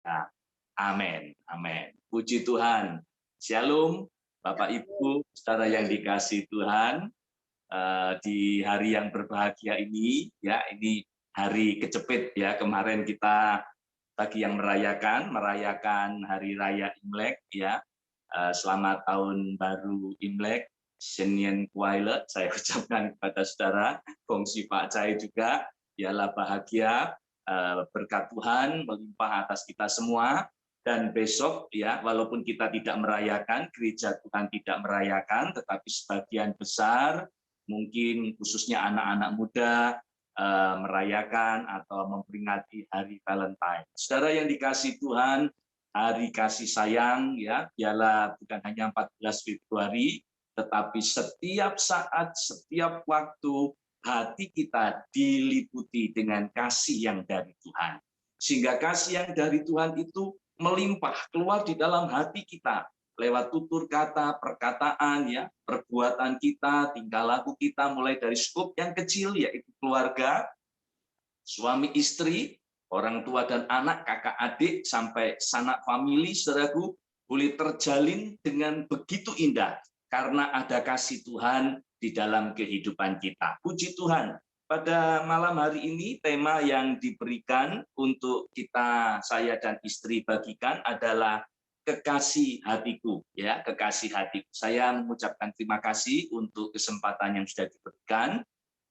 Nah, amin, amin. Puji Tuhan. Shalom, Bapak Ibu, saudara yang dikasih Tuhan, di hari yang berbahagia ini, ya ini hari kecepit ya. Kemarin kita bagi yang merayakan Hari Raya Imlek ya. Selamat Tahun Baru Imlek, Senien Kuailet, saya ucapkan kepada saudara, kongsi Pak Cai juga, biarlah bahagia, berkat Tuhan melimpah atas kita semua. Dan besok ya, walaupun kita tidak merayakan, gereja Tuhan tidak merayakan, tetapi sebagian besar, mungkin khususnya anak-anak muda, merayakan atau memperingati Hari Valentine. Saudara yang dikasih Tuhan, Hari kasih sayang ya, biarlah bukan hanya 14 Februari, tetapi setiap saat, setiap waktu hati kita diliputi dengan kasih yang dari Tuhan. Sehingga kasih yang dari Tuhan itu melimpah keluar di dalam hati kita lewat tutur kata, perkataan ya, perbuatan kita, tingkah laku kita, mulai dari skop yang kecil yaitu keluarga, suami istri, orang tua dan anak, kakak adik, sampai sanak famili, saudaraku, boleh terjalin dengan begitu indah karena ada kasih Tuhan di dalam kehidupan kita. Puji Tuhan. Pada malam hari ini tema yang diberikan untuk kita, saya dan istri bagikan adalah kekasih hatiku, ya, kekasih hatiku. Saya mengucapkan terima kasih untuk kesempatan yang sudah diberikan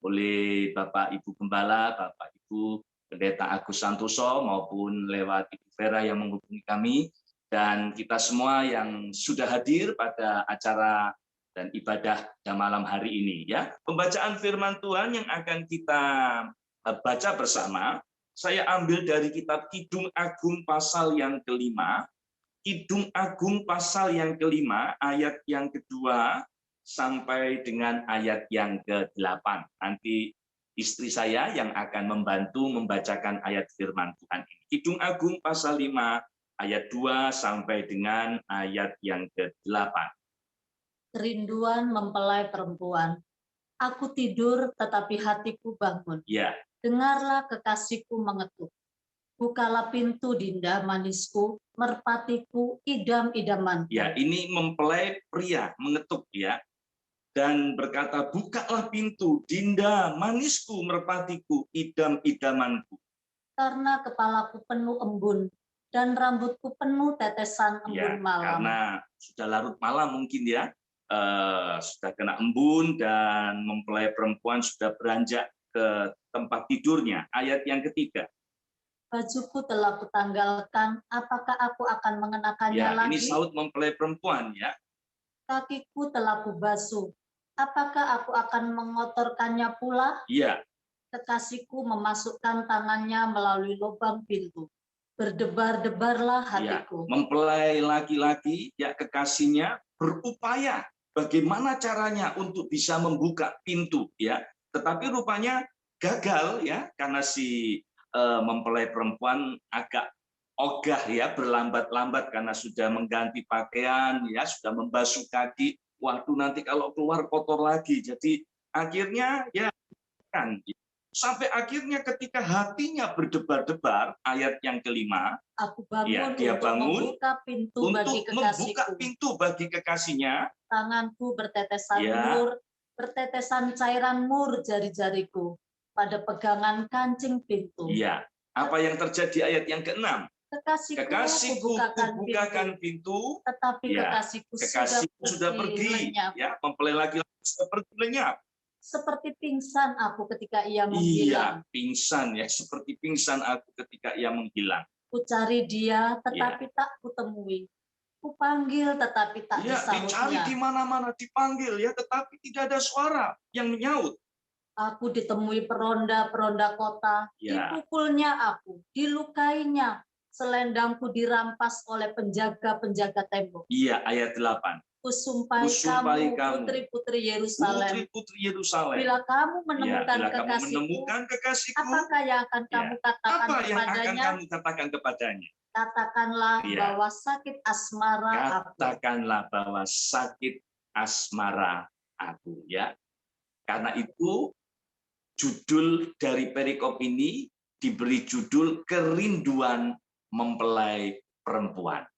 oleh Bapak Ibu Gembala, Bapak Ibu Pendeta Agus Santoso maupun lewat Ibu Vera yang menghubungi kami, dan kita semua yang sudah hadir pada acara dan ibadah pada malam hari ini ya. Pembacaan firman Tuhan yang akan kita baca bersama, saya ambil dari kitab Kidung Agung pasal yang kelima, Kidung Agung pasal yang kelima, ayat yang kedua sampai dengan ayat yang ke-8. Nanti istri saya yang akan membantu membacakan ayat firman Tuhan ini. Kidung Agung pasal 5 ayat 2 sampai dengan ayat yang ke-8. Kerinduan mempelai perempuan. Aku tidur tetapi hatiku bangun. Ya. Dengarlah kekasihku mengetuk. Bukalah pintu dinda manisku, merpatiku, idam-idamanku. Ya, ini mempelai pria mengetuk ya. Dan berkata, bukalah pintu, dinda manisku, merpatiku, idam-idamanku. Karena kepalaku penuh embun, dan rambutku penuh tetesan embun malam. Karena sudah larut malam mungkin ya, sudah kena embun, dan mempelai perempuan sudah beranjak ke tempat tidurnya. Ayat yang ketiga. Bajuku telah kutanggalkan, apakah aku akan mengenakannya lagi? Ini saut mempelai perempuan ya. Kakiku telah kubasuh, apakah aku akan mengotorkannya pula? Iya. Kekasihku memasukkan tangannya melalui lubang pintu. Berdebar-debarlah hatiku. Mempelai laki-laki, ya kekasihnya berupaya bagaimana caranya untuk bisa membuka pintu ya. Tetapi rupanya gagal ya, karena si mempelai perempuan agak ogah ya, berlambat-lambat karena sudah mengganti pakaian ya, sudah membasuh kaki. Waduh, nanti kalau keluar kotor lagi. Jadi akhirnya ya kan, sampai akhirnya ketika hatinya berdebar-debar, ayat yang kelima, aku bangun ya, dia bangun membuka pintu untuk bagi membuka pintu bagi kekasihnya. Tanganku bertetesan mur, bertetesan cairan mur jari-jariku pada pegangan kancing pintu. Iya. Apa yang terjadi ayat yang ke-6? Kekasihku bukakan pintu, tetapi ya, kekasihku sudah pergi, lenyap. Ya, mempelai laki-laki sudah pergi lenyap. Seperti pingsan aku ketika ia Iya, menghilang. pingsan ya, seperti pingsan aku ketika ia menghilang. Ku cari dia, tetapi tak kutemui. Ku panggil, tetapi tak disahutnya. Dicari di mana-mana, dipanggil ya, tetapi tidak ada suara yang menyaut. Aku ditemui peronda-peronda kota, dipukulnya aku, dilukainya, selendangku dirampas oleh penjaga-penjaga tembok. Iya, ayat 8. Kusumpai kamu, putri-putri Yerusalem. Bila kamu menemukan kekasihku, apakah yang akan kamu katakan kepadanya? Katakanlah bahwa sakit asmara aku. Katakanlah bahwa sakit asmara aku ya. Karena itu judul dari perikop ini diberi judul kerinduan mempelai perempuan.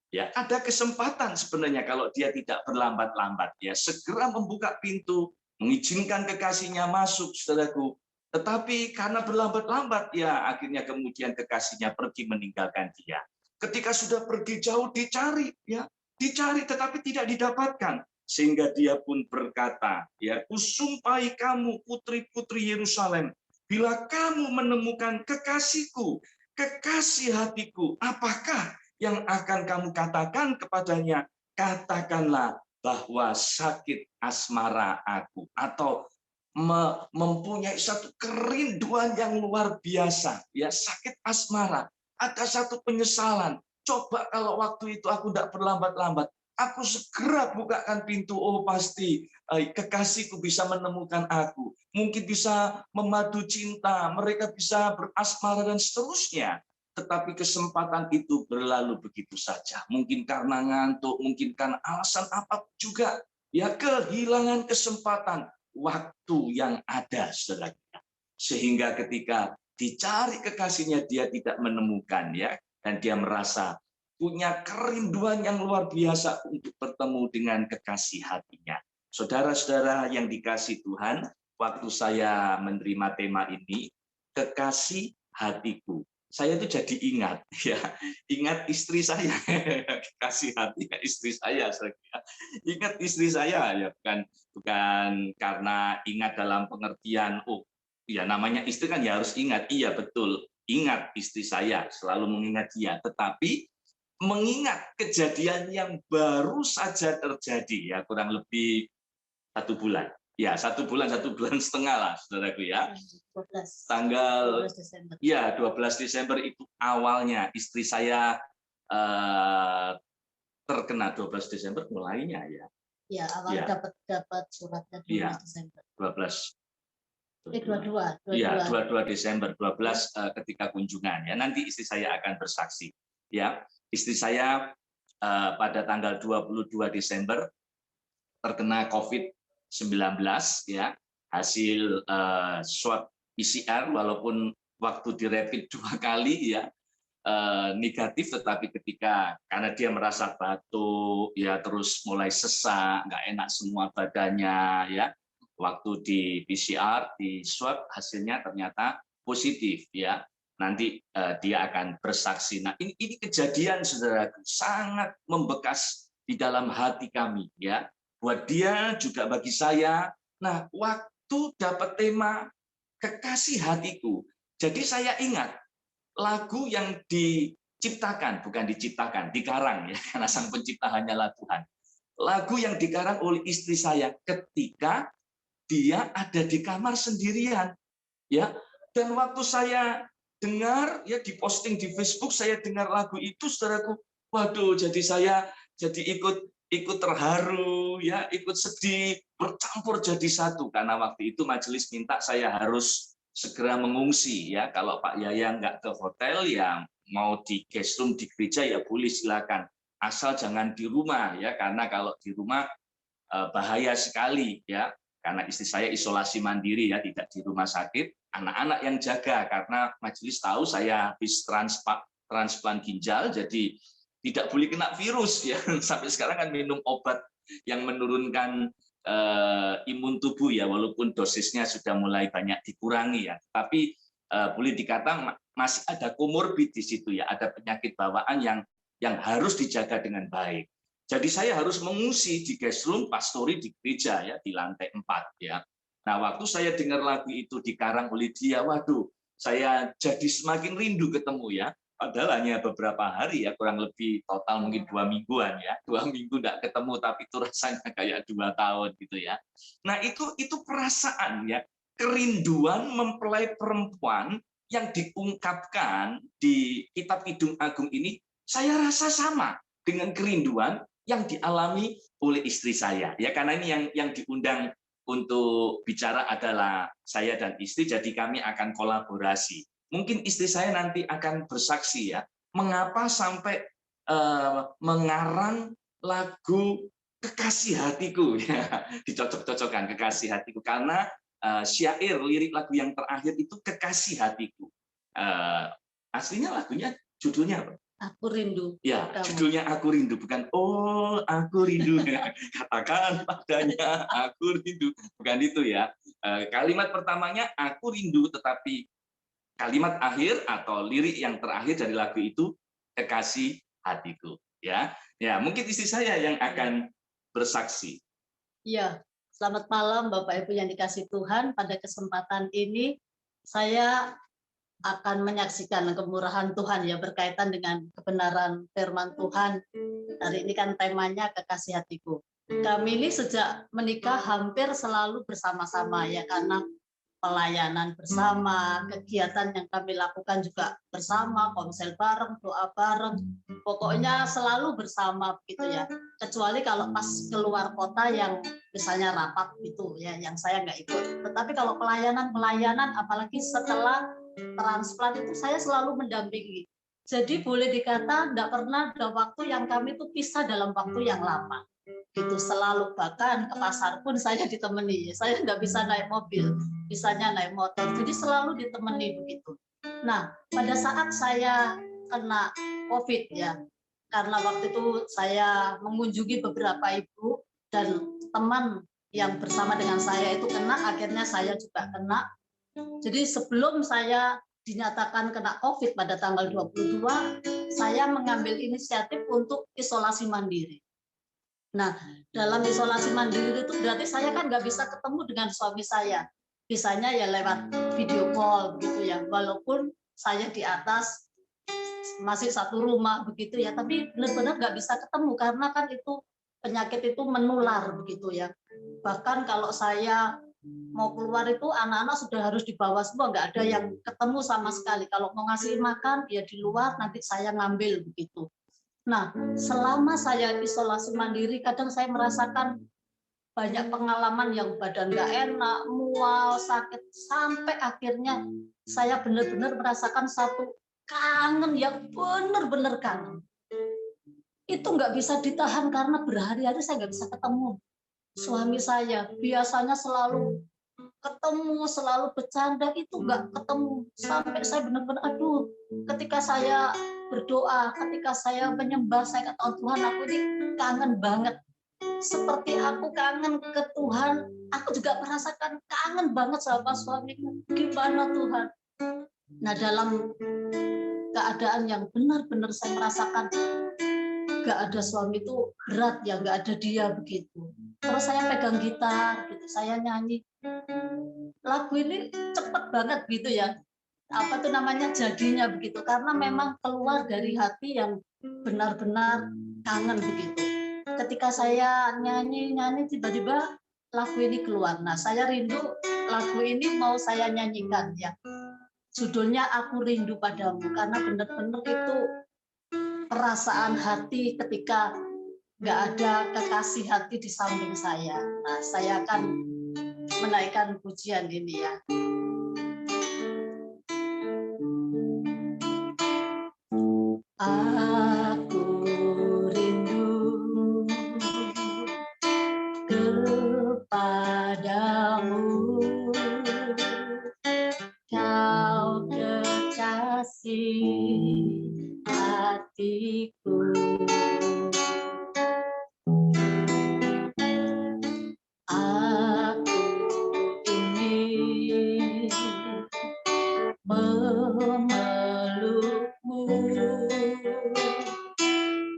Ya, ada kesempatan sebenarnya kalau dia tidak berlambat-lambat, ya segera membuka pintu, mengizinkan kekasihnya masuk, saudaraku. Tetapi karena berlambat-lambat, ya akhirnya kemudian kekasihnya pergi meninggalkan dia. Ketika sudah pergi jauh dicari, ya dicari tetapi tidak didapatkan, sehingga dia pun berkata, ya kusumpahi kamu putri-putri Yerusalem, bila kamu menemukan kekasihku, kekasih hatiku, apakah yang akan kamu katakan kepadanya? Katakanlah bahwa sakit asmara aku, atau mempunyai satu kerinduan yang luar biasa, ya sakit asmara, ada satu penyesalan. Coba kalau waktu itu aku tidak berlambat-lambat, aku segera bukakan pintu. Oh pasti kekasihku bisa menemukan aku, mungkin bisa memadu cinta, mereka bisa berasmara dan seterusnya. Tetapi kesempatan itu berlalu begitu saja. Mungkin karena ngantuk, mungkin karena alasan apa juga. Ya kehilangan kesempatan waktu yang ada, saudara. Sehingga ketika dicari kekasihnya dia tidak menemukan, ya, dan dia merasa punya kerinduan yang luar biasa untuk bertemu dengan kekasih hatinya. Saudara-saudara yang dikasih Tuhan, waktu saya menerima tema ini, kekasih hatiku, saya itu jadi ingat, ya ingat istri saya, kasih hati ya, istri saya, ingat istri saya, ya bukan karena ingat dalam pengertian oh ya namanya istri kan ya harus ingat, iya betul ingat istri saya, selalu mengingat dia, tetapi mengingat kejadian yang baru saja terjadi, ya kurang lebih 1 bulan. Ya, 1 bulan setengah lah, saudaraku ya. 12. Tanggal 12 Desember. Ya, 12 Desember itu awalnya istri saya terkena 12 Desember mulainya ya. Ya, awal Ya. dapat suratnya 12 Ya, Desember. 12. 22. Iya, 22 Desember, 12 ketika kunjungan. Ya, nanti istri saya akan bersaksi. Ya, istri saya pada tanggal 22 Desember terkena COVID-19, ya, hasil swab PCR walaupun waktu dirapid 2 kali ya negatif, tetapi ketika karena dia merasa batuk, ya terus mulai sesak, nggak enak semua badannya, ya waktu di PCR di swab hasilnya ternyata positif, ya nanti dia akan bersaksi. Nah ini kejadian saudaraku sangat membekas di dalam hati kami, ya buat dia juga bagi saya. Nah waktu dapat tema kekasih hatiku, jadi saya ingat lagu yang diciptakan, bukan diciptakan, dikarang ya, karena sang pencipta hanyalah Tuhan. Lagu yang dikarang oleh istri saya ketika dia ada di kamar sendirian, ya. Dan waktu saya dengar ya diposting di Facebook, saya dengar lagu itu, saudaraku, waduh, jadi saya jadi ikut terharu, ya, ikut sedih, bercampur jadi satu karena waktu itu majelis minta saya harus segera mengungsi, ya kalau Pak Yaya nggak ke hotel ya mau di guest room di gereja ya boleh silakan, asal jangan di rumah ya, karena kalau di rumah bahaya sekali ya, karena istri saya isolasi mandiri ya, tidak di rumah sakit, anak-anak yang jaga karena majelis tahu saya habis transplant ginjal, jadi tidak boleh kena virus ya. Sampai sekarang kan minum obat yang menurunkan imun tubuh ya, walaupun dosisnya sudah mulai banyak dikurangi ya, tapi boleh dikatakan masih ada komorbid di situ ya, ada penyakit bawaan yang harus dijaga dengan baik. Jadi saya harus mengungsi di guest room pastori di gereja ya, di lantai 4 ya. Nah waktu saya dengar lagu itu dikarang oleh dia, waduh, saya jadi semakin rindu ketemu ya. Padahal hanya beberapa hari ya, kurang lebih total mungkin 2 mingguan ya, 2 minggu nggak ketemu, tapi itu rasanya kayak 2 tahun gitu ya. Nah itu perasaan ya, kerinduan mempelai perempuan yang diungkapkan di Kitab Kidung Agung ini, saya rasa sama dengan kerinduan yang dialami oleh istri saya. Ya karena ini yang diundang untuk bicara adalah saya dan istri, jadi kami akan kolaborasi. Mungkin istri saya nanti akan bersaksi ya, mengapa sampai mengarang lagu Kekasih Hatiku ya, dicocok-cocokkan Kekasih Hatiku karena syair lirik lagu yang terakhir itu Kekasih Hatiku. Aslinya lagunya Judulnya apa? Aku rindu Ya, padamu. judulnya Aku Rindu, bukan oh aku rindu. Katakan padanya aku rindu, bukan itu ya. Kalimat pertamanya aku rindu, tetapi kalimat akhir atau lirik yang terakhir dari lagu itu kekasih hatiku. Ya, ya mungkin istri saya yang akan bersaksi. Ya, selamat malam Bapak Ibu yang dikasih Tuhan. Pada kesempatan ini saya akan menyaksikan kemurahan Tuhan ya berkaitan dengan kebenaran firman Tuhan. Hari ini kan temanya kekasih hatiku. Kami ini sejak menikah hampir selalu bersama-sama ya, karena pelayanan bersama, kegiatan yang kami lakukan juga bersama, konsel bareng, doa bareng, pokoknya selalu bersama begitu ya. Kecuali kalau pas keluar kota yang misalnya rapat gitu ya, yang saya nggak ikut. Tetapi kalau pelayanan, apalagi setelah transplant itu saya selalu mendampingi. Jadi boleh dikata tidak pernah ada waktu yang kami itu pisah dalam waktu yang lama. Gitu selalu, bahkan ke pasar pun saya ditemani. Saya nggak bisa naik mobil, bisanya naik motor. Jadi selalu ditemani begitu. Nah, pada saat saya kena COVID ya, karena waktu itu saya mengunjungi beberapa ibu dan teman yang bersama dengan saya itu kena, akhirnya saya juga kena. Jadi sebelum saya dinyatakan kena COVID pada tanggal 22, saya mengambil inisiatif untuk isolasi mandiri. Nah, dalam isolasi mandiri itu berarti saya kan nggak bisa ketemu dengan suami saya. Bisanya ya lewat video call begitu ya. Walaupun saya di atas masih satu rumah begitu ya, tapi benar-benar nggak bisa ketemu karena kan itu penyakit itu menular begitu ya. Bahkan kalau saya mau keluar itu anak-anak sudah harus dibawa semua, nggak ada yang ketemu sama sekali. Kalau mau ngasih makan ya di luar, nanti saya ngambil begitu. Nah, selama saya isolasi mandiri, kadang saya merasakan banyak pengalaman yang badan nggak enak, mual, sakit, sampai akhirnya saya benar-benar merasakan satu kangen yang benar-benar kangen. Itu nggak bisa ditahan karena berhari-hari saya nggak bisa ketemu suami saya. Biasanya selalu ketemu, selalu bercanda, itu nggak ketemu. Sampai saya benar-benar, aduh, ketika saya berdoa, ketika saya menyembah, saya kata, oh, Tuhan, aku ini kangen banget. Seperti aku kangen ke Tuhan, aku juga merasakan kangen banget sama suamiku. Gimana Tuhan? Nah, dalam keadaan yang benar-benar saya merasakan nggak ada suami itu berat ya, nggak ada dia begitu. Terus saya pegang gitar, gitu, saya nyanyi. Lagu ini cepet banget gitu ya, apa tuh namanya, jadinya begitu, karena memang keluar dari hati yang benar-benar kangen begitu. Ketika saya nyanyi tiba-tiba lagu ini keluar. Nah, saya rindu, lagu ini mau saya nyanyikan ya. Judulnya Aku Rindu Padamu, karena benar-benar itu perasaan hati ketika nggak ada kekasih hati di samping saya. Nah, saya akan menaikkan pujian ini ya. Aku rindu kepadamu, kau kekasih hatiku. Aku ingin memelukmu,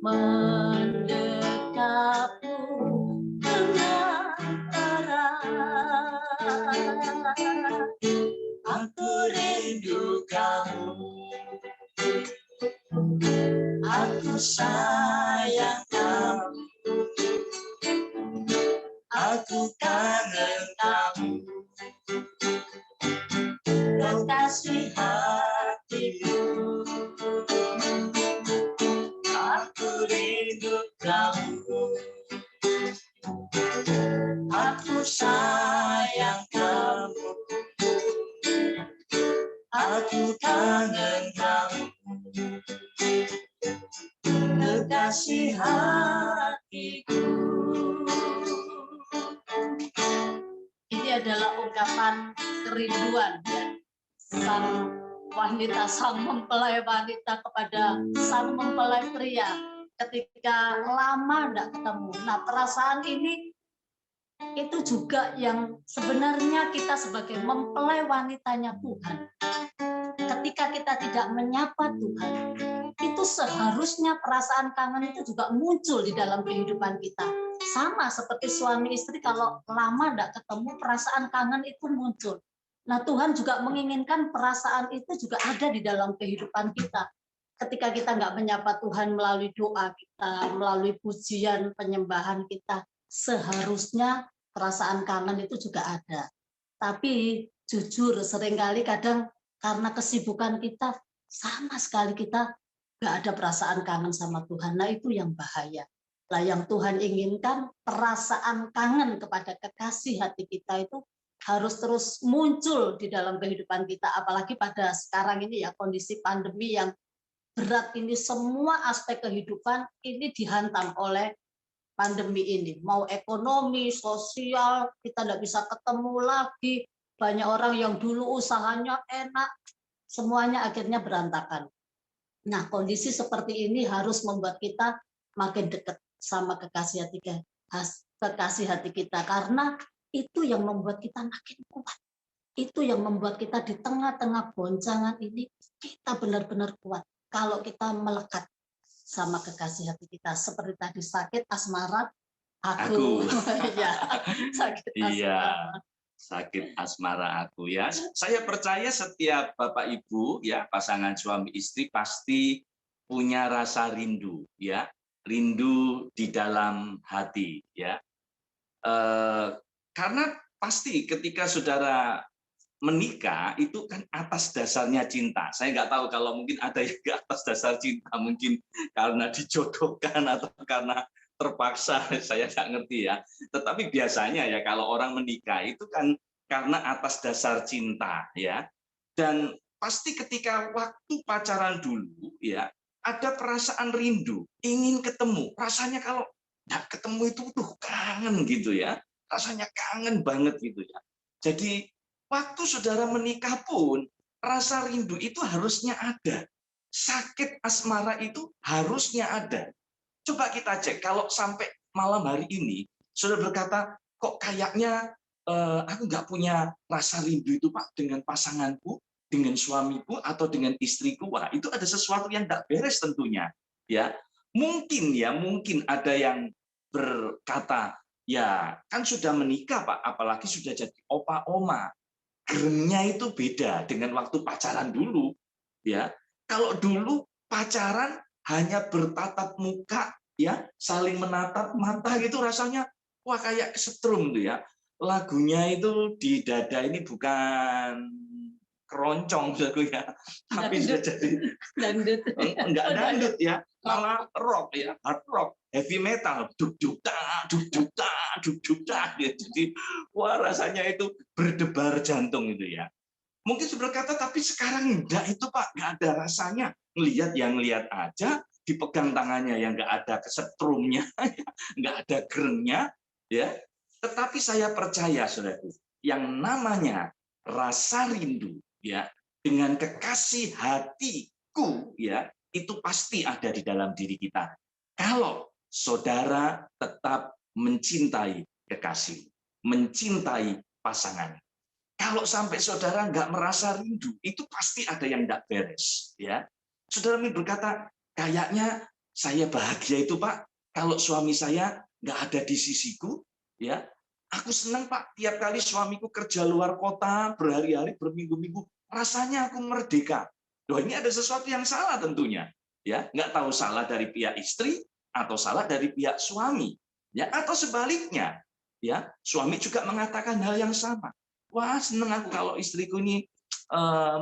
mendekapmu dengan erat. Aku rindu kamu, aku sayang kamu, aku kangen kamu, kekasih hatiku. Aku rindu kamu, aku sayang kamu, aku kangen kamu, kekasih hatiku. Ini adalah ungkapan kerinduan ya, sang wanita, sang mempelai wanita kepada sang mempelai pria ketika lama tidak ketemu. Nah, perasaan ini itu juga yang sebenarnya kita sebagai mempelai wanitanya Tuhan. Ketika kita tidak menyapa Tuhan, itu seharusnya perasaan kangen itu juga muncul di dalam kehidupan kita. Sama seperti suami istri, kalau lama tidak ketemu, perasaan kangen itu muncul. Nah, Tuhan juga menginginkan perasaan itu juga ada di dalam kehidupan kita. Ketika kita nggak menyapa Tuhan melalui doa kita, melalui pujian, penyembahan kita, seharusnya perasaan kangen itu juga ada. Tapi jujur seringkali kadang karena kesibukan kita, sama sekali kita nggak ada perasaan kangen sama Tuhan. Nah, itu yang bahaya. Nah, yang Tuhan inginkan, perasaan kangen kepada kekasih hati kita itu harus terus muncul di dalam kehidupan kita. Apalagi pada sekarang ini ya, kondisi pandemi yang berat ini, semua aspek kehidupan ini dihantam oleh pandemi ini. Mau ekonomi, sosial, kita tidak bisa ketemu lagi. Banyak orang yang dulu usahanya enak, semuanya akhirnya berantakan. Nah, kondisi seperti ini harus membuat kita makin dekat sama kekasih hati kita, karena itu yang membuat kita makin kuat. Itu yang membuat kita di tengah-tengah goncangan ini, kita benar-benar kuat. Kalau kita melekat sama kekasih hati kita, seperti tadi sakit asmara, aku. Ya, sakit asmara. Iya, sakit asmara aku ya. Saya percaya setiap Bapak Ibu ya, pasangan suami istri pasti punya rasa rindu ya, rindu di dalam hati ya. Karena pasti ketika saudara menikah itu kan atas dasarnya cinta. Saya nggak tahu kalau mungkin ada yang atas dasar cinta, mungkin karena dijodohkan atau karena terpaksa, saya nggak ngerti ya. Tetapi biasanya ya kalau orang menikah itu kan karena atas dasar cinta ya. Dan pasti ketika waktu pacaran dulu ya ada perasaan rindu, ingin ketemu. Rasanya kalau nggak ketemu itu tuh kangen gitu ya. Rasanya kangen banget gitu ya. Jadi waktu saudara menikah pun rasa rindu itu harusnya ada. Sakit asmara itu harusnya ada. Coba kita cek, kalau sampai malam hari ini, saudara berkata, kok kayaknya aku nggak punya rasa rindu itu Pak dengan pasanganku, dengan suamiku, atau dengan istriku. Wah, itu ada sesuatu yang nggak beres tentunya. Ya, mungkin ada yang berkata, ya kan sudah menikah Pak, apalagi sudah jadi opa oma. Geremnya itu beda dengan waktu pacaran dulu. Ya, kalau dulu pacaran hanya bertatap muka, ya, saling menatap mata gitu rasanya, wah kayak kesetrum tuh ya. Lagunya itu di dada ini bukan keroncong ya, tapi sudah jadi dangdut. enggak dangdut ya, malah rock ya, hard rock, heavy metal, duk duk tak, ya. Jadi wah rasanya itu berdebar jantung itu ya. Mungkin berkata, tapi sekarang enggak itu Pak, enggak ada rasanya. Ngelihat yang lihat aja, dipegang tangannya yang enggak ada kesetrumnya, enggak ada gerengnya, ya. Tetapi saya percaya, saudaraku, yang namanya rasa rindu, ya, dengan kekasih hatiku, ya, itu pasti ada di dalam diri kita. Kalau saudara tetap mencintai kekasih, mencintai pasangan. Kalau sampai saudara nggak merasa rindu, itu pasti ada yang nggak beres. Ya, saudara berkata, kayaknya saya bahagia itu Pak, kalau suami saya nggak ada di sisiku. Ya, aku senang Pak, tiap kali suamiku kerja luar kota, berhari-hari, berminggu-minggu, rasanya aku merdeka. Loh, ini ada sesuatu yang salah tentunya. Ya, nggak tahu salah dari pihak istri atau salah dari pihak suami. Ya, atau sebaliknya. Ya, suami juga mengatakan hal yang sama. Wah, seneng aku kalau istriku ini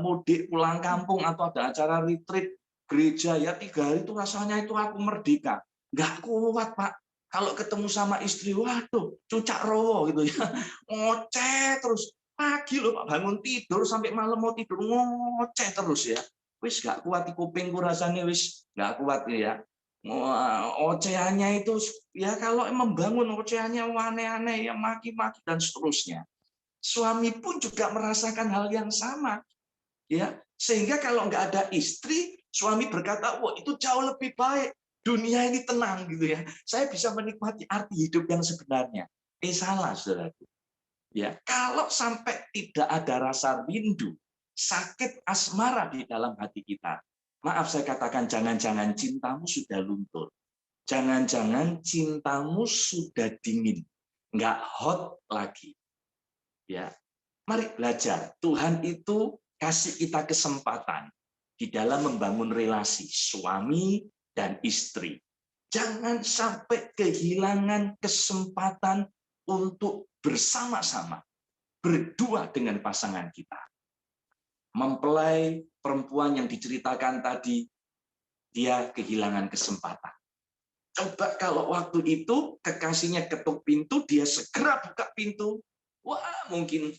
mudik pulang kampung atau ada acara retreat gereja ya 3 hari itu rasanya itu aku merdeka. Nggak kuat Pak. Kalau ketemu sama istri, waduh, cucak rowo gitu ya. Ngoceh terus. Pagi loh Pak, bangun tidur sampai malam mau tidur ngoceh terus ya. Wis nggak kuat di kupingku rasanya wis nggak kuat ya. Ocehannya itu ya kalau membangun ocehannya aneh-aneh ya maki-maki dan seterusnya. Suami pun juga merasakan hal yang sama, ya. Sehingga kalau nggak ada istri, suami berkata, wah itu jauh lebih baik. Dunia ini tenang gitu ya. Saya bisa menikmati arti hidup yang sebenarnya. Salah, saudaraku. Ya, kalau sampai tidak ada rasa rindu, sakit asmara di dalam hati kita. Maaf saya katakan, jangan-jangan cintamu sudah luntur. Jangan-jangan cintamu sudah dingin, nggak hot lagi. Ya, mari belajar. Tuhan itu kasih kita kesempatan di dalam membangun relasi suami dan istri. Jangan sampai kehilangan kesempatan untuk bersama-sama berdua dengan pasangan kita. Mempelai perempuan yang diceritakan tadi, dia kehilangan kesempatan. Coba kalau waktu itu kekasihnya ketuk pintu, dia segera buka pintu. Wah, mungkin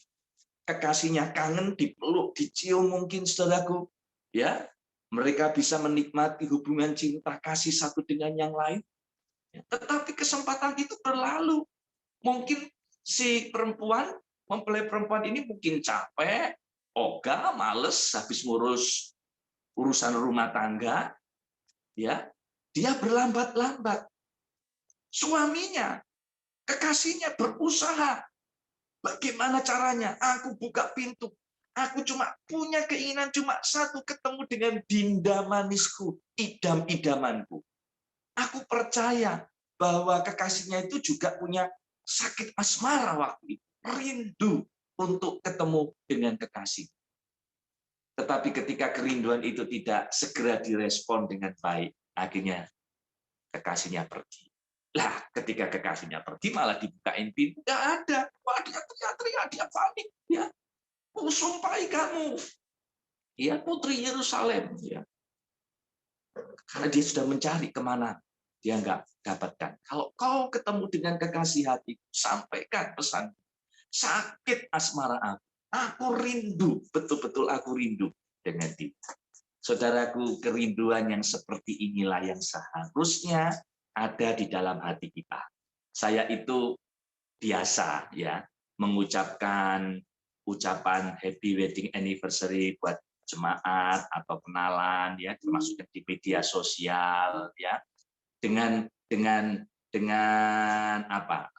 kekasihnya kangen, dipeluk, dicium mungkin, saudaraku. Ya, mereka bisa menikmati hubungan cinta kasih satu dengan yang lain. Tetapi kesempatan itu berlalu. Mungkin si perempuan, mempelai perempuan ini mungkin capek, ogah, males, habis ngurus urusan rumah tangga, ya, dia berlambat-lambat. Suaminya, kekasihnya berusaha. Bagaimana caranya? Aku buka pintu. Aku cuma punya keinginan cuma satu, ketemu dengan dinda manisku, idam-idamanku. Aku percaya bahwa kekasihnya itu juga punya sakit asmara waktu itu. Rindu untuk ketemu dengan kekasih. Tetapi ketika kerinduan itu tidak segera direspon dengan baik, akhirnya kekasihnya pergi. Lah, ketika kekasihnya pergi malah dibukain pintu, nggak ada. Wah, dia teriak-teriak, dia panik. Ya, sumpahi kamu, ya putri Yerusalem. Ya, karena dia sudah mencari kemana dia nggak dapatkan. Kalau kau ketemu dengan kekasih hati, sampaikan pesan. Sakit asmara aku rindu, betul-betul aku rindu dengan dia. Saudaraku, kerinduan yang seperti inilah yang seharusnya ada di dalam hati kita. Saya itu biasa ya mengucapkan ucapan happy wedding anniversary buat jemaat atau kenalan ya, termasuk di media sosial ya, dengan apa?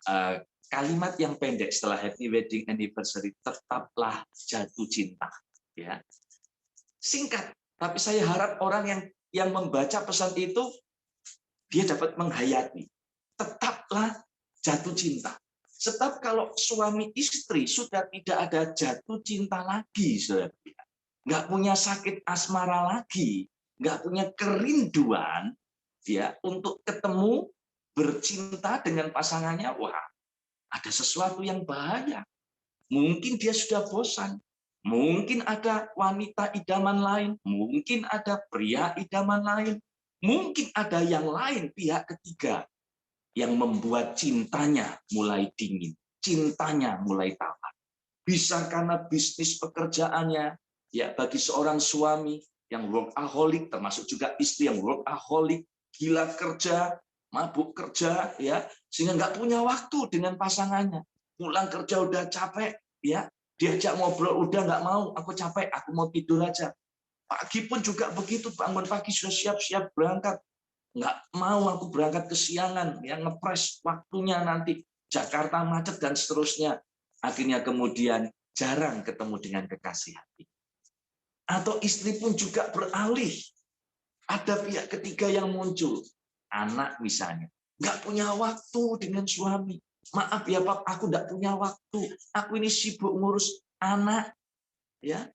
Kalimat yang pendek setelah happy wedding anniversary, tetaplah jatuh cinta ya. Singkat, tapi saya harap orang yang membaca pesan itu dia dapat menghayati. Tetaplah jatuh cinta. Sebab kalau suami istri sudah tidak ada jatuh cinta lagi, saudara, nggak punya sakit asmara lagi, nggak punya kerinduan ya untuk ketemu bercinta dengan pasangannya, wah, ada sesuatu yang bahaya. Mungkin dia sudah bosan. Mungkin ada wanita idaman lain. Mungkin ada pria idaman lain. Mungkin ada yang lain, pihak ketiga, yang membuat cintanya mulai dingin. Cintanya mulai tamat. Bisa karena bisnis pekerjaannya. Ya, bagi seorang suami yang workaholic, termasuk juga istri yang workaholic, gila kerja, mabuk kerja, ya, sehingga nggak punya waktu dengan pasangannya. Pulang kerja udah capek, ya, diajak ngobrol udah nggak mau, aku capek, aku mau tidur aja. Pagi pun juga begitu, bangun pagi sudah siap-siap berangkat, nggak mau aku berangkat kesiangan, ya, ngepres waktunya nanti Jakarta macet dan seterusnya. Akhirnya kemudian jarang ketemu dengan kekasih hati. Atau istri pun juga beralih. Ada pihak ketiga yang muncul. Anak misalnya. Nggak punya waktu dengan suami. Maaf ya Pak, aku nggak punya waktu. Aku ini sibuk ngurus anak. Ya,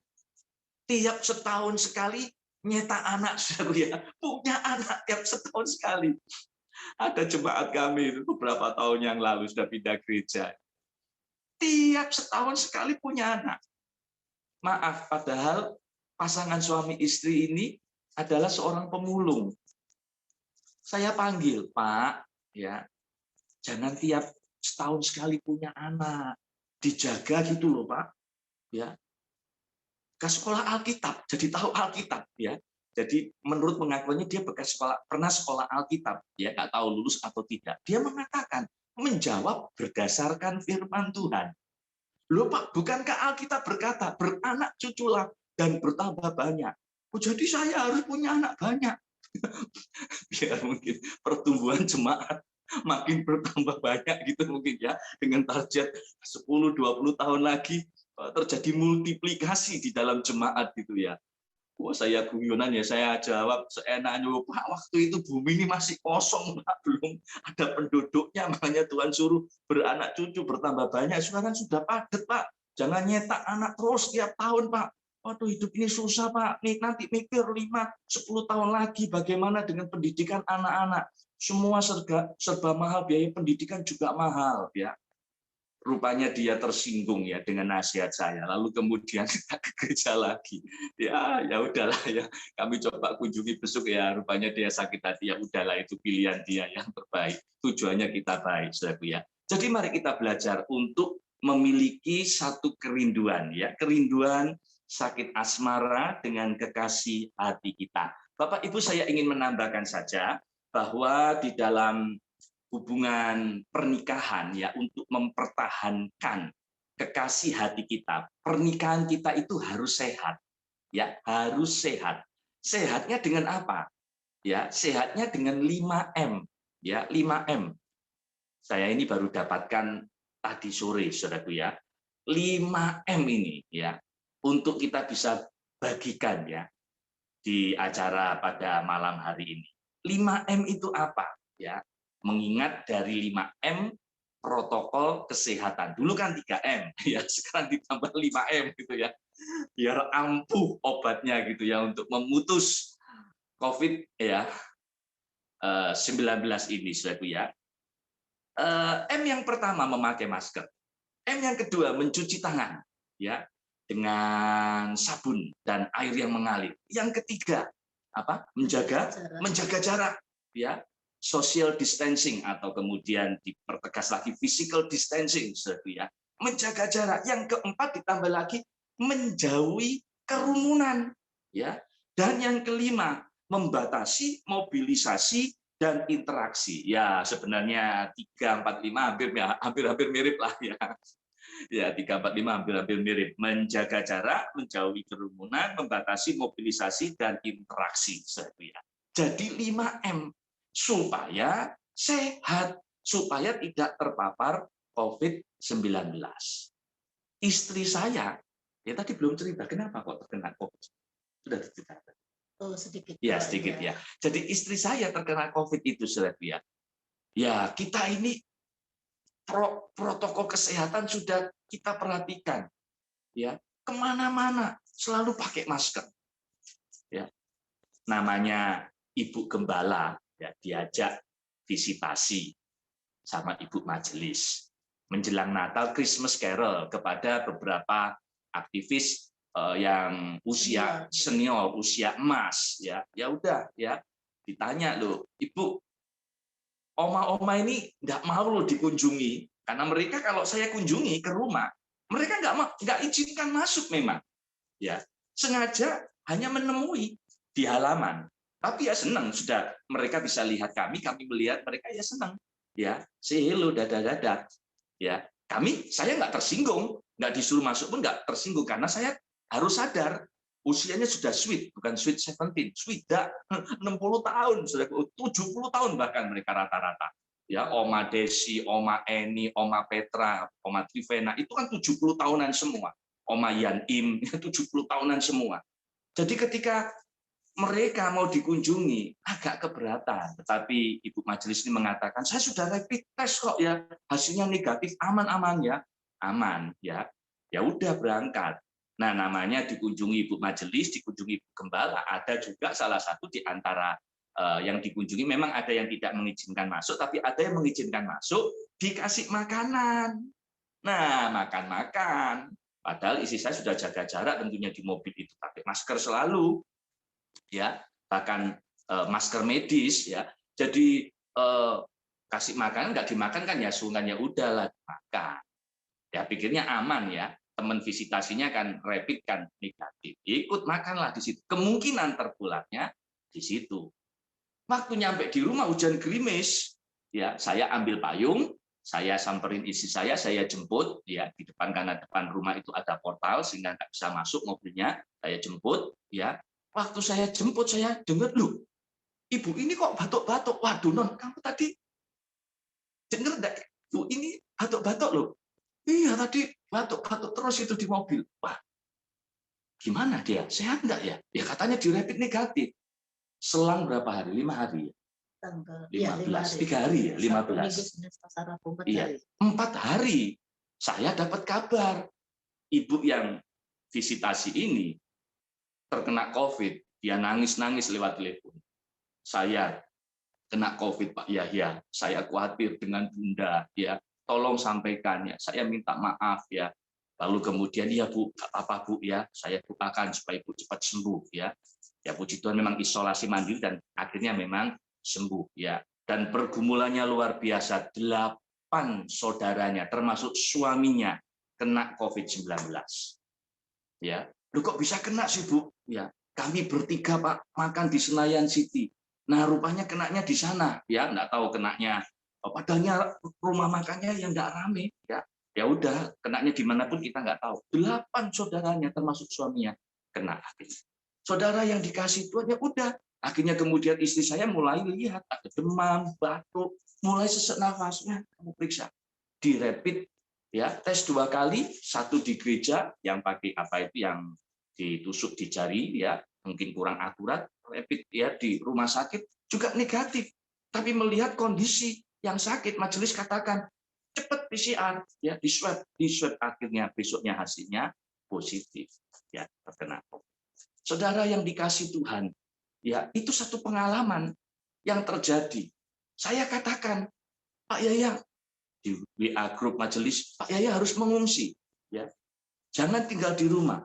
tiap setahun sekali nyetak anak. Ya. Punya anak tiap setahun sekali. Ada jemaat kami beberapa tahun yang lalu sudah pindah gereja. Tiap setahun sekali punya anak. Maaf, padahal pasangan suami istri ini adalah seorang pemulung. Saya panggil, Pak, ya, jangan tiap setahun sekali punya anak, dijaga gitu loh, Pak. Ya, ke sekolah Alkitab, jadi tahu Alkitab, ya. Jadi menurut pengakuannya dia pernah sekolah Alkitab, ya, nggak tahu lulus atau tidak. Dia mengatakan menjawab berdasarkan firman Tuhan. Loh Pak, bukankah Alkitab berkata beranak cuculah dan bertambah banyak. Oh, jadi saya harus punya anak banyak. Biar mungkin pertumbuhan jemaat makin bertambah banyak gitu mungkin ya, dengan target 10-20 tahun lagi terjadi multiplikasi di dalam jemaat gitu ya. Wah, saya guyonan ya, saya jawab seenaknya, Pak, waktu itu bumi ini masih kosong, Pak, belum ada penduduknya, makanya Tuhan suruh beranak cucu bertambah banyak. Sekarang sudah padat, Pak. Jangan nyetak anak terus tiap tahun, Pak. Waduh, hidup ini susah, Pak. Nih, nanti mikir 5-10 tahun lagi bagaimana dengan pendidikan anak-anak. Semua serba mahal, biaya pendidikan juga mahal, ya. Rupanya dia tersinggung ya dengan nasihat saya. Lalu kemudian kita ke gereja lagi. Ya udahlah ya. Kami coba kunjungi besok ya. Rupanya dia sakit hati. Ya udahlah, itu pilihan dia yang terbaik. Tujuannya kita baik, Saudaraku ya. Jadi mari kita belajar untuk memiliki satu kerinduan ya. Kerinduan sakit asmara dengan kekasih hati kita. Bapak Ibu, saya ingin menambahkan saja bahwa di dalam hubungan pernikahan ya, untuk mempertahankan kekasih hati kita, pernikahan kita itu harus sehat ya, harus sehat. Sehatnya dengan apa? Ya, sehatnya dengan 5M ya, 5M. Saya ini baru dapatkan tadi sore, Saudaraku ya. 5M ini ya, untuk kita bisa bagikan ya di acara pada malam hari ini. 5M itu apa? Ya, mengingat dari 5M protokol kesehatan. Dulu kan 3M, ya, sekarang ditambah 5M gitu ya. Biar ampuh obatnya gitu ya untuk memutus COVID ya 19 ini, Saudaraku ya. M yang pertama memakai masker. M yang kedua mencuci tangan ya dengan sabun dan air yang mengalir. Yang ketiga apa? Menjaga jarak ya. Social distancing atau kemudian dipertegas lagi physical distancing, ya. Menjaga jarak. Yang keempat ditambah lagi menjauhi kerumunan ya. Dan yang kelima membatasi mobilisasi dan interaksi. Ya, sebenarnya 3, 4, 5 hampir mirip lah ya. Ya, 3, 4, 5 hampir mirip. Menjaga jarak, menjauhi kerumunan, membatasi mobilisasi dan interaksi. Ya. Jadi 5M supaya sehat, supaya tidak terpapar COVID-19. Istri saya, ya tadi belum cerita kenapa kok terkena COVID. Sudah diceritakan. Oh, sedikit. Ya, sedikit ya. Jadi istri saya terkena COVID itu, ya. Ya, kita ini protokol kesehatan sudah kita perhatikan. Ya, kemana-mana selalu pakai masker. Ya, namanya Ibu Gembala, ya, diajak visitasi sama Ibu Majelis menjelang Natal, Christmas Carol kepada beberapa aktivis yang usia senior, usia emas, ya udah ya, ditanya loh, Ibu, oma-oma ini nggak mau loh dikunjungi karena mereka kalau saya kunjungi ke rumah, mereka nggak izinkan masuk memang, ya sengaja hanya menemui di halaman, tapi ya senang sudah mereka bisa lihat kami melihat mereka ya senang, ya say hello, dadah, ya saya nggak tersinggung, nggak disuruh masuk pun nggak tersinggung karena saya harus sadar usianya sudah sweet, bukan sweet 17, sweet 60 tahun, sudah 70 tahun bahkan mereka rata-rata. Ya, Oma Desi, Oma Eni, Oma Petra, Oma Trivena itu kan 70 tahunan semua. Oma Yan Im 70 tahunan semua. Jadi ketika mereka mau dikunjungi agak keberatan, tetapi Ibu Majelis ini mengatakan saya sudah rapid test kok ya, hasilnya negatif, aman-aman ya, aman ya, ya udah berangkat. Nah, namanya dikunjungi Ibu Majelis, dikunjungi Ibu Gembala, ada juga salah satu di antara yang dikunjungi memang ada yang tidak mengizinkan masuk, tapi ada yang mengizinkan masuk, dikasih makanan. Nah, makan-makan. Padahal istri saya sudah jaga jarak tentunya di mobil itu pakai masker selalu, ya bahkan masker medis ya. Jadi kasih makan nggak dimakan kan ya sungan ya udahlah makan. Ya pikirnya aman ya. Teman visitasinya kan rapid kan negatif, ikut makanlah di situ. Kemungkinan tertularnya di situ. Waktu nyampe di rumah hujan gerimis, ya saya ambil payung, Saya samperin istri saya jemput ya di depan, karena depan rumah itu ada portal sehingga nggak bisa masuk mobilnya. Saya jemput ya. Waktu saya jemput saya dengar, loh, ibu ini kok batuk-batuk. Waduh non, kamu tadi dengar enggak? Bu, ini batuk-batuk loh. Iya tadi batuk-batuk terus itu di mobil. Wah, gimana dia? Sehat enggak ya? Ya katanya di rapid negatif. Selang berapa hari? 5 hari ya? Tanggal 15, 3 hari ya? 15. Iya, 4 hari. Saya dapat kabar. Ibu yang visitasi ini terkena COVID. Dia nangis-nangis lewat telepon. Saya kena COVID, Pak Yahya. Saya khawatir dengan Bunda. Ya, tolong sampaikan ya. Saya minta maaf ya. Lalu kemudian, ya Bu, nggak apa-apa Bu ya. Saya doakan supaya Ibu cepat sembuh ya. Ya puji Tuhan memang isolasi mandiri dan akhirnya memang sembuh ya. Dan pergumulannya luar biasa. 8 saudaranya termasuk suaminya kena COVID-19. Ya. Lu kok bisa kena sih Bu? Ya. Kami bertiga Pak makan di Senayan City. Nah, rupanya kenanya di sana, ya, nggak tahu kenanya. Padahal rumah makannya yang nggak rame, ya. Ya udah, kenanya dimanapun kita nggak tahu. 8 saudaranya, termasuk suaminya, kena. Saudara yang dikasih Tuhan, ya udah. Akhirnya kemudian istri saya mulai lihat ada demam, batuk, mulai sesak nafasnya. Kamu periksa di rapid, ya, tes 2 kali, 1 di gereja yang pakai apa itu yang ditusuk di jari, ya, mungkin kurang akurat. Rapid ya di rumah sakit juga negatif, tapi melihat kondisi yang sakit, majelis katakan cepat PCR ya, di swab akhirnya besoknya hasilnya positif ya, terkena COVID. Saudara yang dikasih Tuhan, ya itu satu pengalaman yang terjadi. Saya katakan, Pak Yaya, di WA grup majelis, Pak Yaya harus mengungsi ya, jangan tinggal di rumah.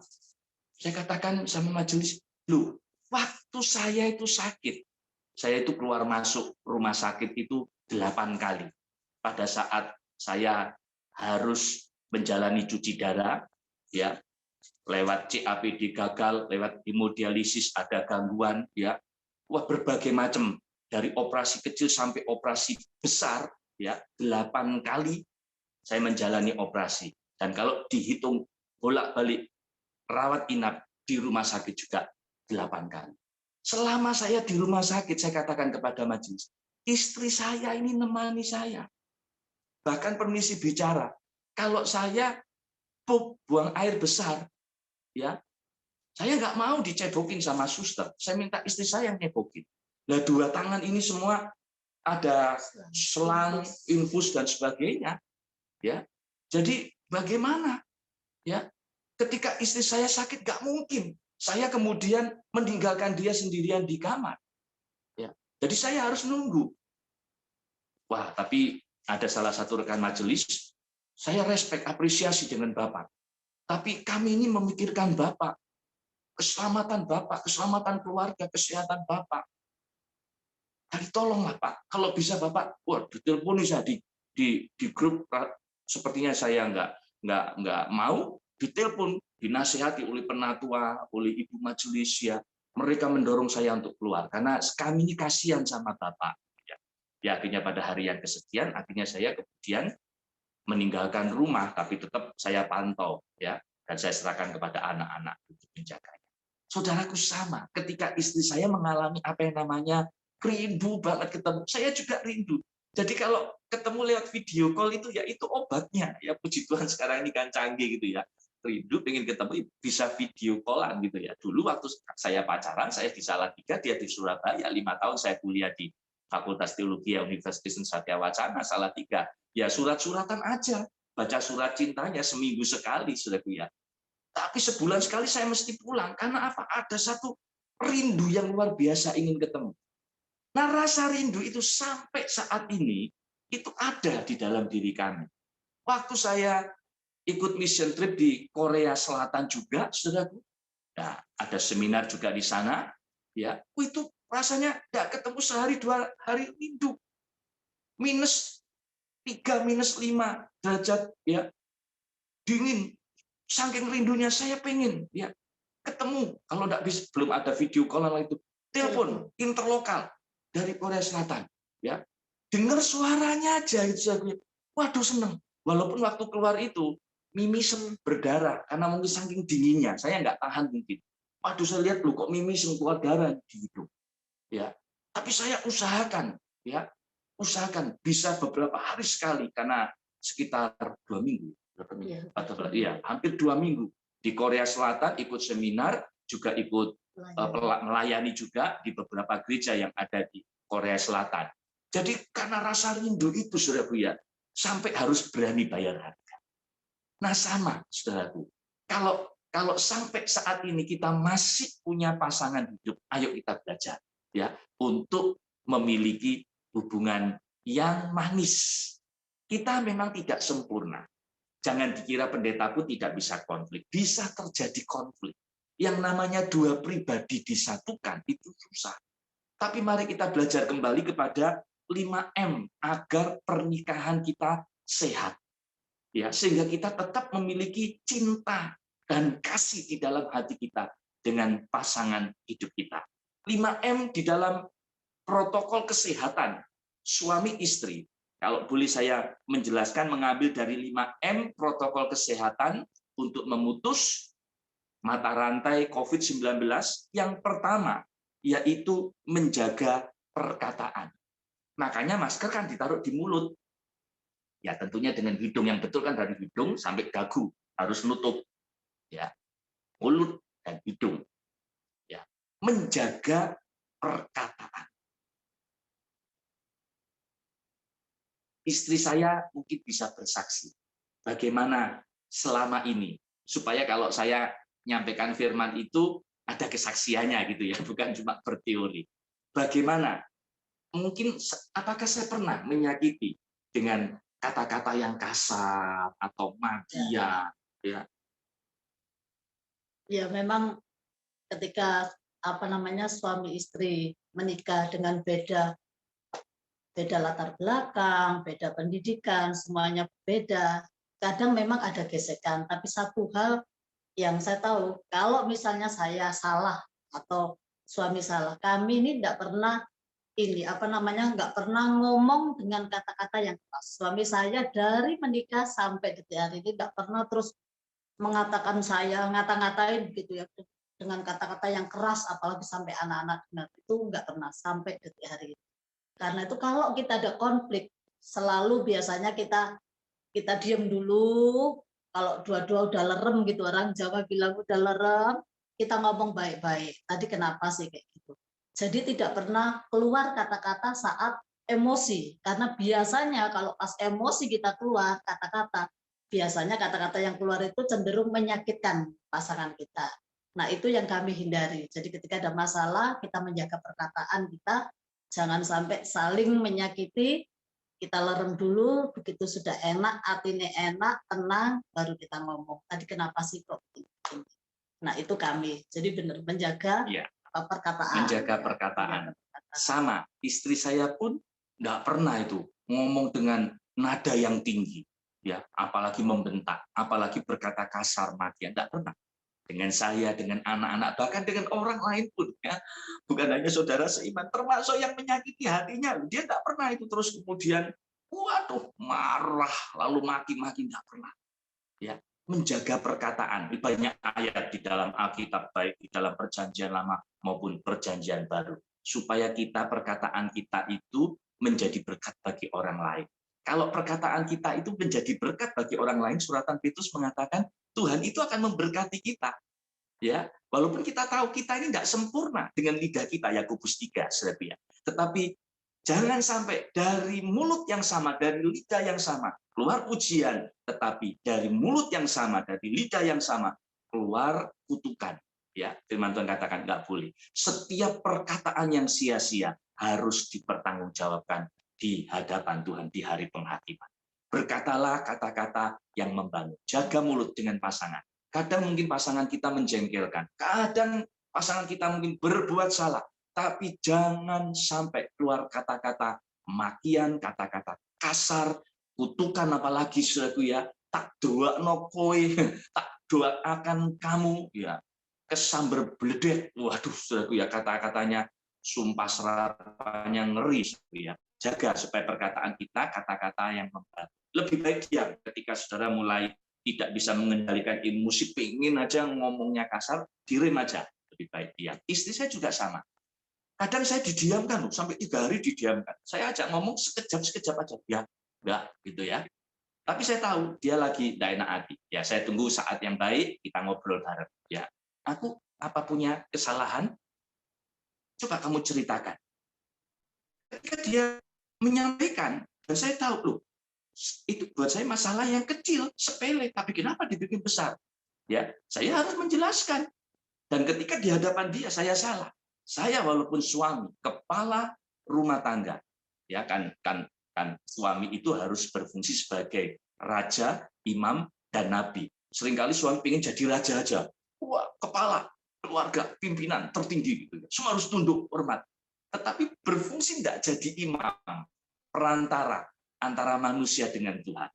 Saya katakan sama majelis, loh, waktu saya itu sakit, saya itu keluar masuk rumah sakit itu 8 kali. Pada saat saya harus menjalani cuci darah, ya, lewat CAPD gagal, lewat hemodialisis ada gangguan, ya, wah berbagai macam, dari operasi kecil sampai operasi besar, ya, 8 kali saya menjalani operasi. Dan kalau dihitung bolak-balik rawat inap di rumah sakit juga 8 kali. Selama saya di rumah sakit, saya katakan kepada majelis, istri saya ini nemani saya. Bahkan permisi bicara, kalau saya buang air besar, ya, saya nggak mau dicebokin sama suster. Saya minta istri saya yang nyebokin. Nah, 2 tangan ini semua ada selang, infus dan sebagainya. Ya, jadi bagaimana? Ya, ketika istri saya sakit, nggak mungkin saya kemudian meninggalkan dia sendirian di kamar. Ya. Jadi saya harus nunggu. Wah, tapi ada salah satu rekan majelis, saya respect, apresiasi dengan Bapak. Tapi kami ini memikirkan Bapak, keselamatan Bapak, keselamatan keluarga, kesehatan Bapak. Jadi tolonglah Pak, kalau bisa Bapak, wah, diteleponi saya di grup, sepertinya saya nggak mau, ditelepon, dinasihati oleh penatua, oleh ibu majelis, ya, mereka mendorong saya untuk keluar karena kami ini kasihan sama Bapak. Ya, akhirnya pada hari yang kesekian, akhirnya saya kemudian meninggalkan rumah, tapi tetap saya pantau, ya, dan saya serahkan kepada anak-anak untuk menjaganya. Saudaraku sama, ketika istri saya mengalami apa yang namanya rindu banget ketemu, saya juga rindu. Jadi kalau ketemu lewat video call itu ya itu obatnya. Ya puji Tuhan sekarang ini kan canggih gitu ya. Rindu pengen ketemu bisa video callan gitu ya. Dulu waktu saya pacaran, saya di Salatiga, dia di Surabaya, 5 tahun saya kuliah di Fakultas Teologi Universitas Satya Wacana Salatiga. Ya surat-suratan aja, baca surat cintanya seminggu sekali sudah ya. Tapi sebulan sekali saya mesti pulang karena apa? Ada satu rindu yang luar biasa ingin ketemu. Nah, rasa rindu itu sampai saat ini itu ada di dalam diri kami. Waktu saya ikut mission trip di Korea Selatan juga, saudaraku, nah, ada seminar juga di sana, ya, itu rasanya nggak ketemu sehari 2 hari rindu, -3, -5 derajat, ya, dingin, saking rindunya saya pengen, ya, ketemu. Kalau nggak bisa, belum ada video call itu, telepon interlokal dari Korea Selatan, ya, dengar suaranya aja itu, Waduh, seneng. Walaupun waktu keluar itu mimisen berdarah karena mungkin saking dinginnya, saya nggak tahan mungkin. Waduh, saya lihat lu kok mimisen keluar darah di hidung. Ya, tapi saya usahakan, ya, usahakan bisa beberapa hari sekali karena sekitar 2 minggu, berapa minggu? Iya, Iya, hampir 2 minggu di Korea Selatan ikut seminar, juga ikut melayani juga di beberapa gereja yang ada di Korea Selatan. Jadi karena rasa rindu itu, saudaraku ya, sampai harus berani bayar harga. Nah sama, saudaraku. Kalau sampai saat ini kita masih punya pasangan hidup, ayo kita belajar ya untuk memiliki hubungan yang manis. Kita memang tidak sempurna. Jangan dikira pendetaku tidak bisa konflik. Bisa terjadi konflik. Yang namanya dua pribadi disatukan itu susah. Tapi mari kita belajar kembali kepada 5M agar pernikahan kita sehat. Ya, sehingga kita tetap memiliki cinta dan kasih di dalam hati kita dengan pasangan hidup kita. 5M di dalam protokol kesehatan suami istri. Kalau boleh saya menjelaskan mengambil dari 5M protokol kesehatan untuk memutus mata rantai COVID-19, yang pertama yaitu menjaga perkataan. Makanya masker kan ditaruh di mulut. Ya tentunya dengan hidung yang betul kan dari hidung sampai dagu harus nutup. Ya, mulut dan hidung. Ya, menjaga perkataan. Istri saya mungkin bisa bersaksi bagaimana selama ini supaya kalau saya nyampaikan firman itu ada kesaksiannya gitu ya, bukan cuma berteori. Bagaimana? Mungkin apakah saya pernah menyakiti dengan kata-kata yang kasar atau makian ya. Ya memang ketika suami istri menikah dengan beda latar belakang, beda pendidikan, semuanya beda. Kadang memang ada gesekan, tapi satu hal yang saya tahu, kalau misalnya saya salah atau suami salah, kami ini tidak pernah nggak pernah ngomong dengan kata-kata yang keras. Suami saya dari menikah sampai detik hari ini tidak pernah terus mengatakan saya ngata-ngatain gitu ya dengan kata-kata yang keras, apalagi sampai anak-anak dengar, itu nggak pernah sampai detik hari ini. Karena itu kalau kita ada konflik, selalu biasanya kita diam dulu. Kalau dua-dua udah lerem gitu, orang Jawa bilang udah lerem, kita ngomong baik-baik. Tadi kenapa sih kayak gitu? Jadi tidak pernah keluar kata-kata saat emosi. Karena biasanya kalau pas emosi kita keluar kata-kata, biasanya kata-kata yang keluar itu cenderung menyakitkan pasangan kita. Nah itu yang kami hindari. Jadi ketika ada masalah, kita menjaga perkataan kita, jangan sampai saling menyakiti. Kita lerem dulu, begitu sudah enak, hatinya enak, tenang, baru kita ngomong. Tadi kenapa sih kok? Nah itu kami. Jadi benar menjaga perkataan. Menjaga perkataan. Sama, istri saya pun nggak pernah itu ngomong dengan nada yang tinggi, ya, apalagi membentak, apalagi berkata kasar, makian, nggak pernah. Dengan saya, dengan anak-anak, bahkan dengan orang lain pun, ya, bukan hanya saudara seiman, termasuk yang menyakiti hatinya, dia nggak pernah itu terus kemudian, waduh, marah, lalu maki-maki, nggak pernah. Ya, menjaga perkataan. Banyak ayat di dalam Alkitab, baik di dalam Perjanjian Lama maupun Perjanjian Baru, supaya perkataan kita itu menjadi berkat bagi orang lain. Kalau perkataan kita itu menjadi berkat bagi orang lain, suratan Petrus mengatakan Tuhan itu akan memberkati kita. Ya, walaupun kita tahu kita ini tidak sempurna dengan lidah kita, Yakobus 3, saudara. Tetapi jangan sampai dari mulut yang sama, dari lidah yang sama keluar pujian, tetapi dari mulut yang sama, dari lidah yang sama keluar kutukan. Ya, firman Tuhan katakan nggak boleh. Setiap perkataan yang sia-sia harus dipertanggungjawabkan di hadapan Tuhan di hari penghakiman. Berkatalah kata-kata yang membangun. Jaga mulut dengan pasangan. Kadang mungkin pasangan kita menjengkelkan. Kadang pasangan kita mungkin berbuat salah. Tapi jangan sampai keluar kata-kata makian, kata-kata kasar, kutukan, apalagi saudaraku ya, tak doa no kowe, tak doakan kamu, ya, kesamber beledek. Waduh, saudaraku ya, kata-katanya sumpah serapanya ngeri, ya. Jaga supaya perkataan kita kata-kata yang membangun. Lebih baik diam ketika saudara mulai tidak bisa mengendalikan emosi, pengen aja ngomongnya kasar, direm aja. Lebih baik diam. Istri saya juga sama. Kadang saya didiamkan loh, sampai 3 hari didiamkan. Saya ajak ngomong sekejap-sekejap aja. Ya, enggak, gitu ya. Tapi saya tahu dia lagi tidak enak hati. Ya, saya tunggu saat yang baik, kita ngobrol bareng. Ya, aku apa punya kesalahan? Coba kamu ceritakan. Ketika dia menyampaikan, dan saya tahu loh, itu buat saya masalah yang kecil, sepele, tapi kenapa dibikin besar? Ya, saya harus menjelaskan. Dan ketika di hadapan dia saya salah. Saya walaupun suami, kepala rumah tangga, ya kan suami itu harus berfungsi sebagai raja, imam, dan nabi. Seringkali suami ingin jadi raja aja. Wah, kepala keluarga, pimpinan tertinggi gitu. Semua harus tunduk hormat. Tetapi berfungsi tidak jadi imam, perantara antara manusia dengan Tuhan.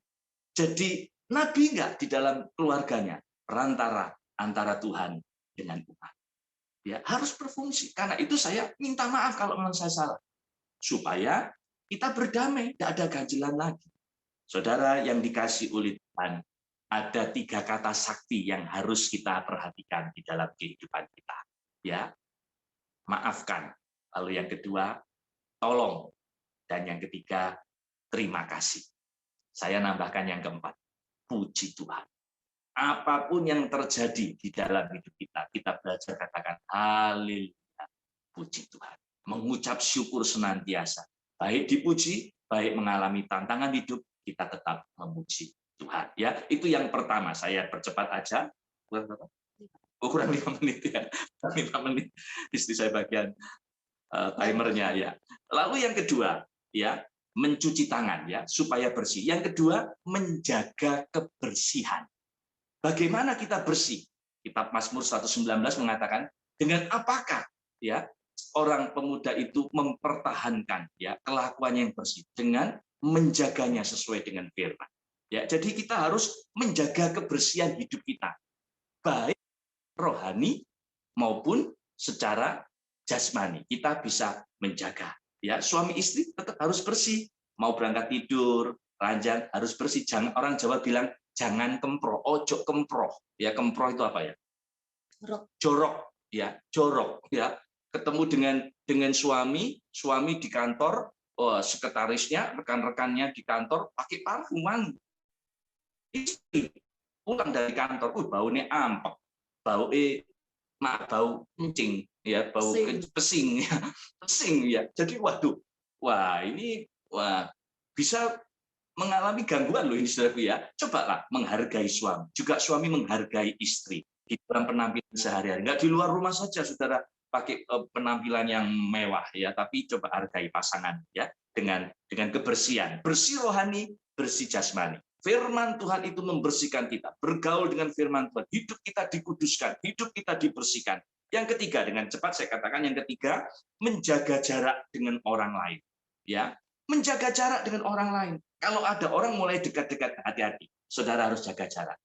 Jadi nabi enggak di dalam keluarganya, perantara antara Tuhan dengan umat. Ya, harus berfungsi. Karena itu saya minta maaf kalau memang saya salah. Supaya kita berdamai, tidak ada ganjilan lagi. Saudara yang dikasih oleh Tuhan, ada 3 kata sakti yang harus kita perhatikan di dalam kehidupan kita. Ya, maafkan. Lalu yang kedua, tolong. Dan yang ketiga, terima kasih. Saya nambahkan yang keempat, puji Tuhan. Apapun yang terjadi di dalam hidup kita, kita belajar katakan haleluya, puji Tuhan. Mengucap syukur senantiasa. Baik dipuji, baik mengalami tantangan hidup, kita tetap memuji Tuhan. Ya, itu yang pertama. Saya percepat aja. Kurang 5 menit ya. 5 menit. Istri saya bagian timernya ya. Lalu yang kedua, ya, mencuci tangan ya supaya bersih. Yang kedua, menjaga kebersihan. Bagaimana kita bersih? Kitab Mazmur 119 mengatakan, dengan apakah ya orang pemuda itu mempertahankan ya kelakuannya yang bersih dengan menjaganya sesuai dengan firman. Ya, jadi kita harus menjaga kebersihan hidup kita, baik rohani maupun secara jasmani. Kita bisa menjaga. Ya, suami istri tetap harus bersih. Mau berangkat tidur, ranjang harus bersih. Jangan, orang Jawa bilang jangan kemproh, ojo kemproh. Ya, kemproh itu apa ya? Jorok, ya, jorok, ya. Ketemu dengan suami di kantor, sekretarisnya, rekan-rekannya di kantor pakai parfuman. Istri pulang dari kantor, baunya ampek, bau kencing, ya, bau pesing, ya, pesing, ya. Jadi waduh, ini bisa mengalami gangguan loh ini saudaraku ya. Cobalah menghargai suami, juga suami menghargai istri di dalam penampilan sehari-hari. Nggak di luar rumah saja saudara pakai penampilan yang mewah ya, tapi coba hargai pasangan ya dengan kebersihan, bersih rohani, bersih jasmani. Firman Tuhan itu membersihkan kita, bergaul dengan firman Tuhan, hidup kita dikuduskan, hidup kita dibersihkan. Yang ketiga, dengan cepat saya katakan yang ketiga, menjaga jarak dengan orang lain. Ya, menjaga jarak dengan orang lain. Kalau ada orang mulai dekat-dekat, hati-hati. Saudara harus jaga jarak.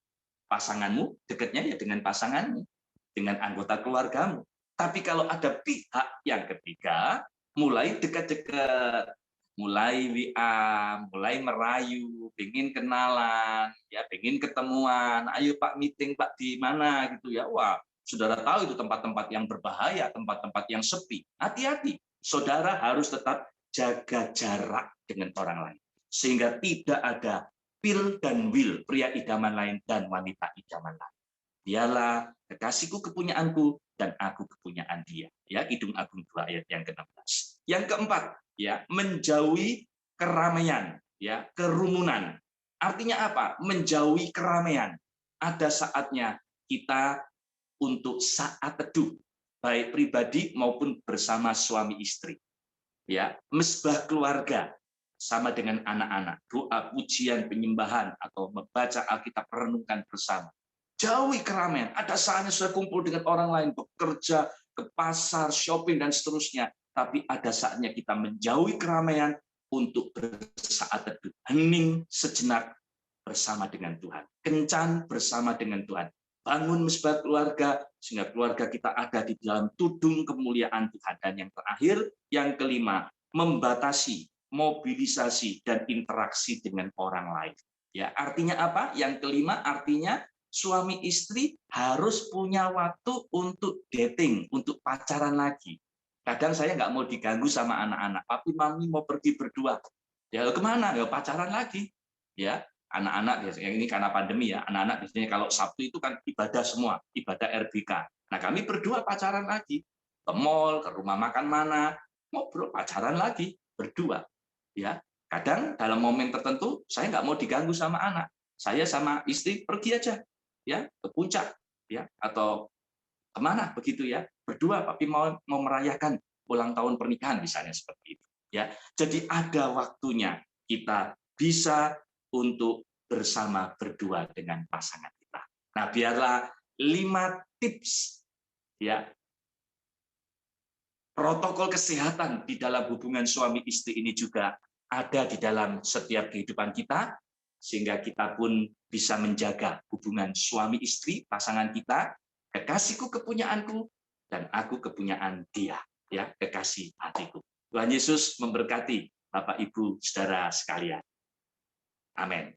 Pasanganmu dekatnya ya dengan pasanganmu, dengan anggota keluargamu. Tapi kalau ada pihak yang ketiga mulai dekat-dekat, mulai WA, mulai merayu, pengen kenalan, ya pengen ketemuan, ayo Pak meeting Pak di mana gitu ya. Wah, saudara tahu itu tempat-tempat yang berbahaya, tempat-tempat yang sepi. Hati-hati. Saudara harus tetap jaga jarak dengan orang lain. Sehingga tidak ada pil dan wil, pria idaman lain dan wanita idaman lain. Dialah kekasihku kepunyaanku dan aku kepunyaan dia. Ya, Kidung Agung 2 ayat yang ke-16. Yang keempat, ya, menjauhi keramaian, ya, kerumunan. Artinya apa? Menjauhi keramaian. Ada saatnya kita untuk saat teduh, baik pribadi maupun bersama suami istri. Ya, mesbah keluarga sama dengan anak-anak, doa, pujian, penyembahan atau membaca Alkitab, renungkan bersama. Jauhi keramaian. Ada saatnya sudah kumpul dengan orang lain, bekerja, ke pasar, shopping, dan seterusnya. Tapi ada saatnya kita menjauhi keramaian untuk bersaat teduh. Hening sejenak bersama dengan Tuhan. Kencan bersama dengan Tuhan. Bangun mesbah keluarga, sehingga keluarga kita ada di dalam tudung kemuliaan Tuhan. Dan yang terakhir, yang kelima, membatasi mobilisasi dan interaksi dengan orang lain. Ya, artinya apa? Yang kelima, artinya suami istri harus punya waktu untuk dating, untuk pacaran lagi. Kadang saya nggak mau diganggu sama anak-anak, tapi mami mau pergi berdua. Ya kemana? Ya pacaran lagi. Ya, anak-anak biasanya ini karena pandemi ya, anak-anak biasanya kalau Sabtu itu kan ibadah semua, ibadah RBK. Nah kami berdua pacaran lagi, ke mall, ke rumah makan mana, ngobrol pacaran lagi berdua. Ya, kadang dalam momen tertentu saya nggak mau diganggu sama anak, saya sama istri pergi aja, ya ke puncak, ya atau kemana begitu ya, berdua tapi mau merayakan ulang tahun pernikahan misalnya seperti itu. Ya, jadi ada waktunya kita bisa untuk bersama berdua dengan pasangan kita. Nah, biarlah 5 tips ya protokol kesehatan di dalam hubungan suami istri ini juga ada di dalam setiap kehidupan kita, sehingga kita pun bisa menjaga hubungan suami istri, pasangan kita, kekasihku kepunyaanku, dan aku kepunyaan dia, ya kekasih hatiku. Tuhan Yesus memberkati Bapak Ibu Saudara sekalian. Amin.